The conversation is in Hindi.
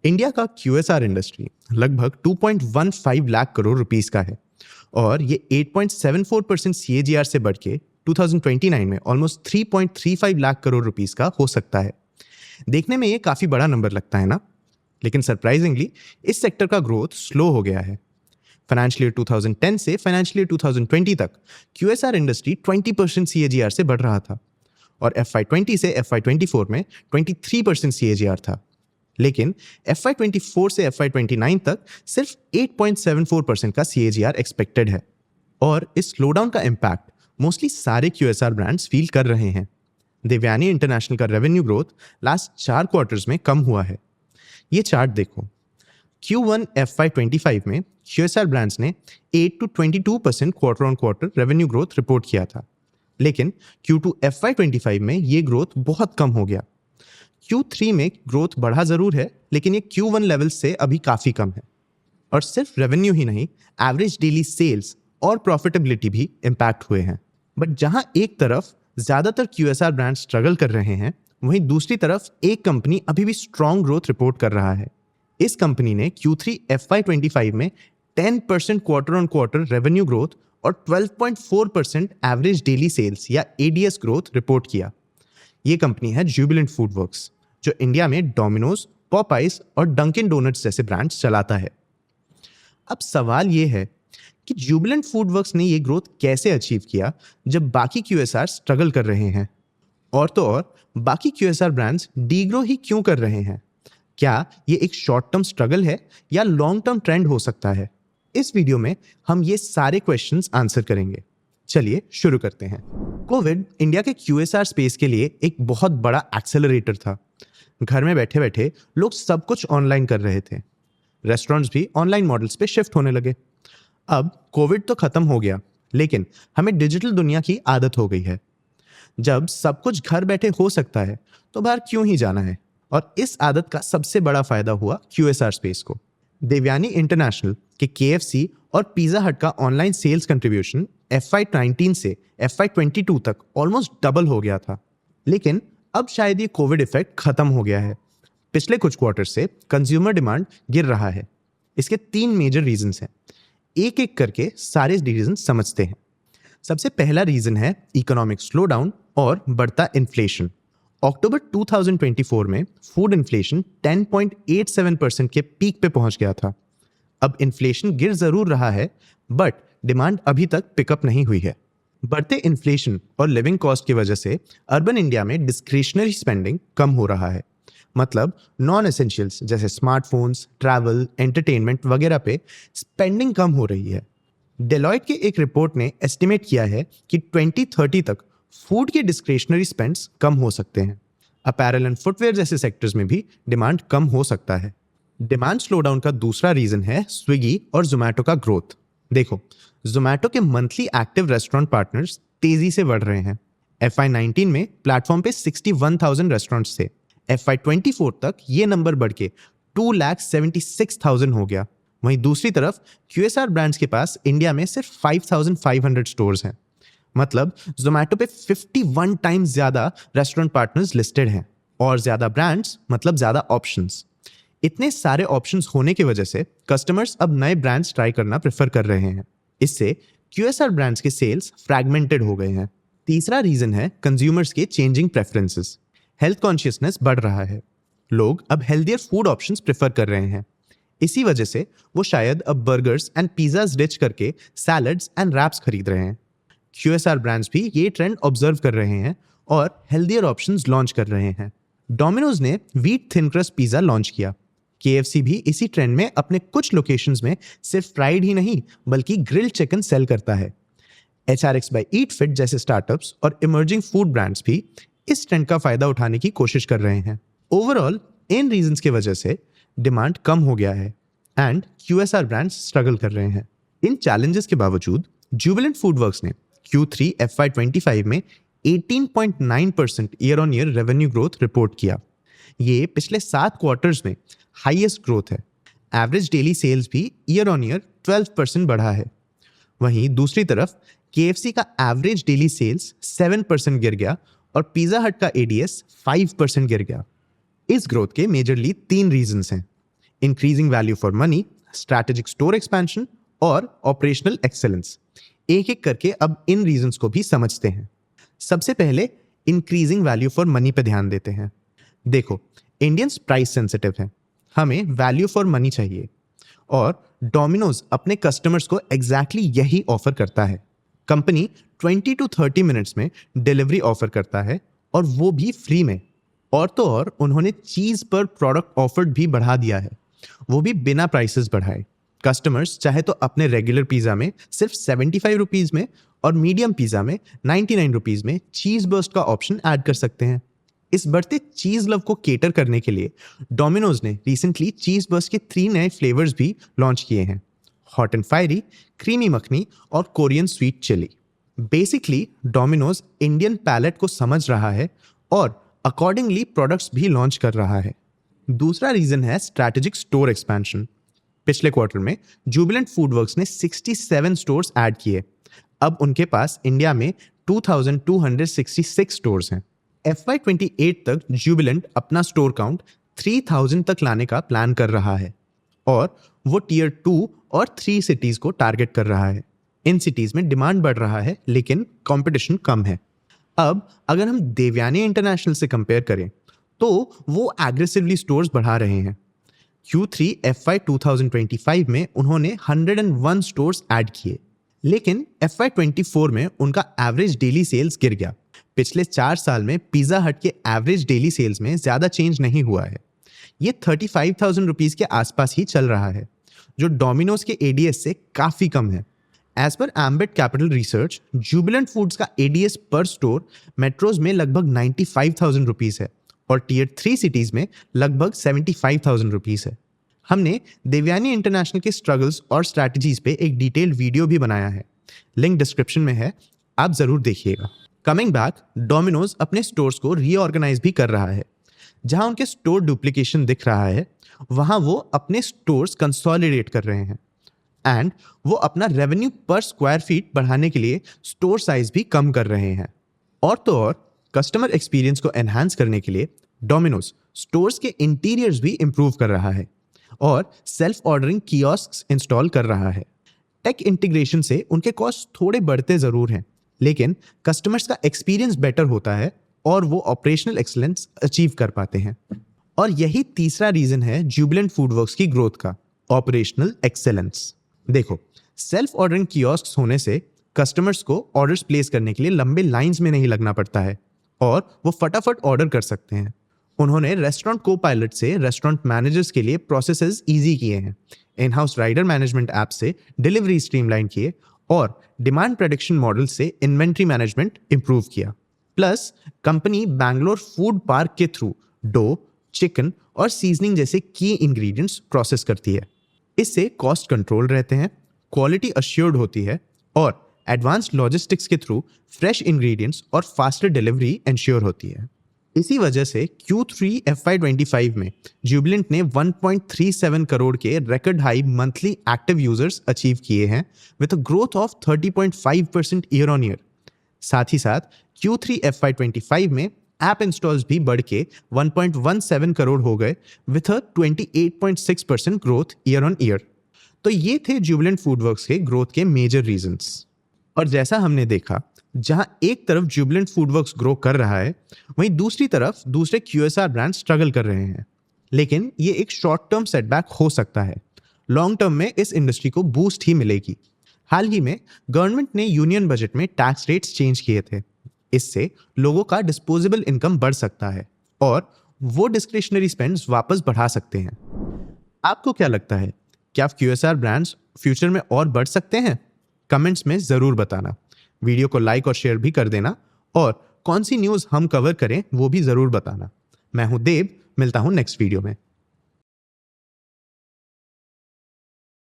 इंडिया का QSR इंडस्ट्री लगभग 2.15 लाख करोड़ रुपीस का है और ये 8.74% CAGR से बढ़ के 2029 में ऑलमोस्ट 3.35 लाख करोड़ रुपीस का हो सकता है। देखने में ये काफी बड़ा नंबर लगता है ना, लेकिन सरप्राइजिंगली इस सेक्टर का ग्रोथ स्लो हो गया है। फाइनेंशियल ईयर 2010 से फाइनेंशियल ईयर 2020 तक QSR इंडस्ट्री 20% CAGR से बढ़ रहा था और FY20 से FY24 में 23% CAGR था, लेकिन FY24 से FY29 तक सिर्फ 8.74% का CAGR एक्सपेक्टेड है। और इस स्लोडाउन का इम्पैक्ट मोस्टली सारे QSR ब्रांड्स फील कर रहे हैं। देवयानी इंटरनेशनल का रेवेन्यू ग्रोथ लास्ट 4 क्वार्टर्स में कम हुआ है। ये चार्ट देखो, Q1 FY25 में QSR ब्रांड्स ने 8 to 22% quarter on quarter revenue growth report किया था, लेकिन Q2 FY25 में ये ग्रोथ बहुत कम हो गया। Q3 में ग्रोथ बढ़ा जरूर है, लेकिन ये Q1 लेवल से अभी काफी कम है। और सिर्फ रेवेन्यू ही नहीं, एवरेज डेली सेल्स और प्रॉफिटेबिलिटी भी इम्पैक्ट हुए हैं। बट जहां एक तरफ ज्यादातर QSR ब्रांड स्ट्रगल कर रहे हैं, वहीं दूसरी तरफ एक कंपनी अभी भी स्ट्रॉन्ग ग्रोथ रिपोर्ट कर रहा है। इस कंपनी ने Q3 FY25 में 10% quarter on quarter revenue growth और 12.4% एवरेज डेली सेल्स या ADS ग्रोथ रिपोर्ट किया। ये कंपनी है जुबिलेंट फूडवर्क्स, जो इंडिया में डोमिनोज, पॉपाइज और डंकिन डोनट्स जैसे ब्रांड्स चलाता है। अब सवाल ये है कि जुबिलेंट फूडवर्क्स ने ये ग्रोथ कैसे अचीव किया जब बाकी QSR स्ट्रगल कर रहे हैं? और तो और बाकी QSR ब्रांड्स डीग्रो ही क्यों कर रहे हैं? क्या ये एक शॉर्ट टर्म स्ट्रगल है या लॉन्ग टर्म ट्रेंड हो सकता है? इस वीडियो में हम ये सारे क्वेश्चंस आंसर करेंगे। चलिए शुरू करते हैं। कोविड इंडिया के QSR स्पेस के लिए एक बहुत बड़ा एक्सेलरेटर था। घर में बैठे बैठे लोग सब कुछ ऑनलाइन कर रहे थे। रेस्टोरेंट्स भी ऑनलाइन मॉडल्स पे शिफ्ट होने लगे। अब कोविड तो खत्म हो गया, लेकिन हमें डिजिटल दुनिया की आदत हो गई है। जब सब कुछ घर बैठे हो सकता है, तो बाहर क्यों ही जाना है? और इस आदत का सबसे बड़ा फायदा हुआ QSR स्पेस को। देवयानी इंटरनेशनल के KFC और पिज़्ज़ा हट का ऑनलाइन सेल्स कंट्रीब्यूशन FY19 से FY22 तक ऑलमोस्ट डबल हो गया था। लेकिन अब शायद ये कोविड इफेक्ट खत्म हो गया है। पिछले कुछ क्वार्टर से कंज्यूमर डिमांड गिर रहा है। इसके 3 मेजर रीजंस हैं। एक एक करके सारे रीजन समझते हैं। सबसे पहला रीजन है इकोनॉमिक स्लोडाउन और बढ़ता इन्फ्लेशन। अक्टूबर 2024 में फूड इन्फ्लेशन 10.87% के पीक पे पहुंच गया था। अब इन्फ्लेशन गिर जरूर रहा है, बट डिमांड अभी तक पिकअप नहीं हुई है। बढ़ते इन्फ्लेशन और लिविंग कॉस्ट की वजह से अर्बन इंडिया में डिस्क्रिशनरी स्पेंडिंग कम हो रहा है। मतलब नॉन एसेंशियल्स जैसे स्मार्टफोन्स, ट्रैवल, एंटरटेनमेंट वगैरह पे स्पेंडिंग कम हो रही है। डेलॉयट की एक रिपोर्ट ने एस्टिमेट किया है कि 2030 तक फूड के डिस्क्रिशनरी स्पेंड्स कम हो सकते हैं। अपैरल एंड फुटवेयर जैसे सेक्टर्स में भी डिमांड कम हो सकता है। डिमांड स्लोडाउन का दूसरा रीजन है स्विगी और जोमैटो का ग्रोथ। देखो, जोमैटो के मंथली एक्टिव रेस्टोरेंट पार्टनर्स तेजी से बढ़ रहे हैं। FY19 में प्लेटफॉर्म पे 61,000 रेस्टोरेंट्स थे। FY24 तक ये नंबर बढ़ के 2,76,000 हो गया। वहीं दूसरी तरफ QSR ब्रांड्स के पास इंडिया में सिर्फ 5,500 स्टोर्स हैं। मतलब जोमैटो पे 51 टाइम्स ज्यादा रेस्टोरेंट पार्टनर्स लिस्टेड हैं। और ज्यादा ब्रांड्स मतलब ज्यादा ऑप्शंस। इतने सारे ऑप्शंस होने की वजह से कस्टमर्स अब नए ब्रांड्स ट्राई करना प्रेफर कर रहे हैं। इससे QSR ब्रांड्स के सेल्स फ्रैगमेंटेड हो गए हैं। तीसरा रीजन है कंज्यूमर्स के चेंजिंग प्रेफरेंसेस। हेल्थ कॉन्शियसनेस बढ़ रहा है। लोग अब हेल्दियर फूड ऑप्शंस प्रेफर कर रहे हैं। इसी वजह से वो शायद अब बर्गर्स एंड पिज़्ज़ास डिच करके सैलड्स एंड रैप्स खरीद रहे हैं। QSR ब्रांड्स भी ये ट्रेंड ऑब्जर्व कर रहे हैं और हेल्दियर ऑप्शंस लॉन्च कर रहे हैं। डोमिनोज ने wheat thin crust pizza launch किया। KFC भी इसी ट्रेंड में अपने कुछ लोकेशंस में सिर्फ फ्राइड ही नहीं बल्कि ग्रिल्ड चिकन सेल करता है। HRX by Eat Fit जैसे स्टार्टअप्स और इमर्जिंग फूड ब्रांड्स भी इस ट्रेंड का फायदा उठाने की कोशिश कर रहे हैं। ओवरऑल इन रीजंस की वजह से डिमांड कम हो गया है एंड QSR ब्रांड्स स्ट्रगल कर रहे हैं। इन चैलेंजेस के बावजूद जुबिलेंट फूडवर्क्स ने Q3 FY25 में 18.9% year on year revenue growth report किया। ये पिछले 7 क्वार्टर्स में हाईएस्ट ग्रोथ है। एवरेज डेली सेल्स भी ईयर ऑन ईयर 12% बढ़ा है। वहीं दूसरी तरफ KFC का एवरेज डेली सेल्स 7% गिर गया और पिज़्ज़ा हट का ADS 5% गिर गया। इस ग्रोथ के मेजरली 3 रीजंस हैं। Increasing value for money, strategic store expansion और ऑपरेशनल एक्सेलेंस। एक एक करके अब इन रीजंस को भी समझते हैं। सबसे पहले इंक्रीजिंग वैल्यू फॉर मनी पे ध्यान देते हैं। देखो, इंडियंस प्राइस सेंसिटिव हैं, हमें वैल्यू फॉर मनी चाहिए और डोमिनोज अपने कस्टमर्स को एग्जैक्टली यही ऑफर करता है। कंपनी 20 to 30 मिनट्स में डिलीवरी ऑफर करता है और वो भी फ्री में। और तो और उन्होंने चीज़ पर प्रोडक्ट ऑफर्ड भी बढ़ा दिया है, वो भी बिना प्राइसेस बढ़ाए। कस्टमर्स चाहे तो अपने रेगुलर पिज़्ज़ा में सिर्फ 75 रुपीज़ में और मीडियम पिज़्ज़ा में 99 रुपीज़ में चीज़ बर्स्ट का ऑप्शन ऐड कर सकते हैं। इस बढ़ते चीज़ लव को केटर करने के लिए डोमिनोज ने रिसेंटली चीज़ बर्स्ट के 3 नए फ्लेवर्स भी लॉन्च किए हैं, hot and fiery, creamy makhani और Korean sweet chilli. Basically Domino's Indian palate को समझ रहा है और अकॉर्डिंगली प्रोडक्ट्स भी लॉन्च कर रहा है। दूसरा रीजन है स्ट्रैटेजिक स्टोर एक्सपेंशन। पिछले क्वार्टर में जुबिलेंट फूडवर्क्स ने 67 स्टोर्स ऐड किए। अब उनके पास इंडिया में 2266 स्टोर्स हैं। FY28 तक जुबिलेंट अपना स्टोर काउंट 3000 तक लाने का प्लान कर रहा है और वो टियर 2 और 3 सिटीज को टारगेट कर रहा है। इन सिटीज में डिमांड बढ़ रहा है लेकिन कंपटीशन कम है। अब अगर हम देवयानी इंटरनेशनल से कंपेयर करें तो वो एग्रेसिवली स्टोर्स बढ़ा रहे हैं। Q3 FY 2025 में उन्होंने 101 स्टोर्स ऐड किए, लेकिन FY24 में उनका एवरेज डेली सेल्स गिर गया। पिछले 4 साल में पिज़्ज़ा हट के एवरेज डेली सेल्स में ज़्यादा चेंज नहीं हुआ है। ये 35,000 रुपीज़ के आसपास ही चल रहा है, जो डोमिनोज के ADS से काफ़ी कम है। As per Ambit Capital research, Jubilant Foods का ADS पर स्टोर मेट्रोज में लगभग 95,000 रुपीज़ है और टियर 3 सिटीज़ में लगभग 75,000 रुपीज़ है। हमने देवयानी इंटरनेशनल के स्ट्रगल्स और स्ट्रैटेजीज पे एक डिटेल्ड वीडियो भी बनाया है, लिंक डिस्क्रिप्शन में है, आप ज़रूर देखिएगा। कमिंग बैक, डोमिनोज अपने स्टोर्स को रीऑर्गेनाइज भी कर रहा है। जहां उनके स्टोर डुप्लीकेशन दिख रहा है, वहां वो अपने स्टोर्स कंसोलिडेट कर रहे हैं एंड वो अपना रेवेन्यू पर स्क्वायर फीट बढ़ाने के लिए स्टोर साइज भी कम कर रहे हैं। और तो और कस्टमर एक्सपीरियंस को एनहांस करने के लिए डोमिनोज स्टोर्स के इंटीरियर्स भी इंप्रूव कर रहा है और सेल्फ ऑर्डरिंग कियोस्क्स इंस्टॉल कर रहा है। टेक इंटीग्रेशन से उनके कॉस्ट थोड़े बढ़ते ज़रूर हैं, लेकिन कस्टमर्स का एक्सपीरियंस बेटर होता है और वो ऑपरेशनल एक्सीलेंस अचीव कर पाते हैं। और यही तीसरा रीजन है जुबिलेंट फूडवर्क्स की ग्रोथ का, ऑपरेशनल एक्सेलेंस। देखो, सेल्फ ऑर्डरिंग कियोस्क्स होने से कस्टमर्स को ऑर्डर्स प्लेस करने के लिए लंबे लाइंस में नहीं लगना पड़ता है और वो फटाफट ऑर्डर कर सकते हैं। उन्होंने रेस्टोरेंट को पायलट से रेस्टोरेंट मैनेजर्स के लिए प्रोसेसेस ईजी किए हैं, in house rider management app से डिलीवरी स्ट्रीमलाइन किए और डिमांड प्रेडिक्शन मॉडल से इन्वेंट्री मैनेजमेंट इंप्रूव किया। Plus company Bangalore food park के थ्रू डो, चिकन और सीजनिंग जैसे की इंग्रेडिएंट्स प्रोसेस करती है। इससे कॉस्ट कंट्रोल रहते हैं, क्वालिटी अश्योर्ड होती है और एडवांस लॉजिस्टिक्स के थ्रू फ्रेश इंग्रेडिएंट्स और फास्टर डिलीवरी इंश्योर होती है। इसी वजह से Q3 FY25 में जुबिलेंट ने 1.37 करोड़ के record high monthly active users achieve किए हैं with a growth of 30.5% year on year. साथ ही साथ Q3 FY25 में ऐप इंस्टॉल्स भी बढ़ के 1.17 करोड़ हो गए with a 28.6% growth year on year. तो ये थे जुबिलेंट फूडवर्क्स के ग्रोथ के मेजर रीजंस। और जैसा हमने देखा, जहां एक तरफ जुबिलेंट फूडवर्क्स ग्रो कर रहा है, वहीं दूसरी तरफ दूसरे QSR ब्रांड स्ट्रगल कर रहे हैं। लेकिन ये एक शॉर्ट टर्म सेटबैक हो सकता है, लॉन्ग टर्म में इस इंडस्ट्री को बूस्ट ही मिलेगी। हाल ही में गवर्नमेंट ने यूनियन बजट में टैक्स रेट्स चेंज किए थे। इससे लोगों का डिस्पोजेबल इनकम बढ़ सकता है और वो डिस्क्रिशनरी स्पेंड्स वापस बढ़ा सकते हैं। आपको क्या लगता है, क्या QSR ब्रांड्स फ्यूचर में और बढ़ सकते हैं? कमेंट्स में ज़रूर बताना। वीडियो को लाइक और शेयर भी कर देना और कौन सी न्यूज़ हम कवर करें वो भी ज़रूर बताना। मैं हूं देव, मिलता हूं नेक्स्ट वीडियो में।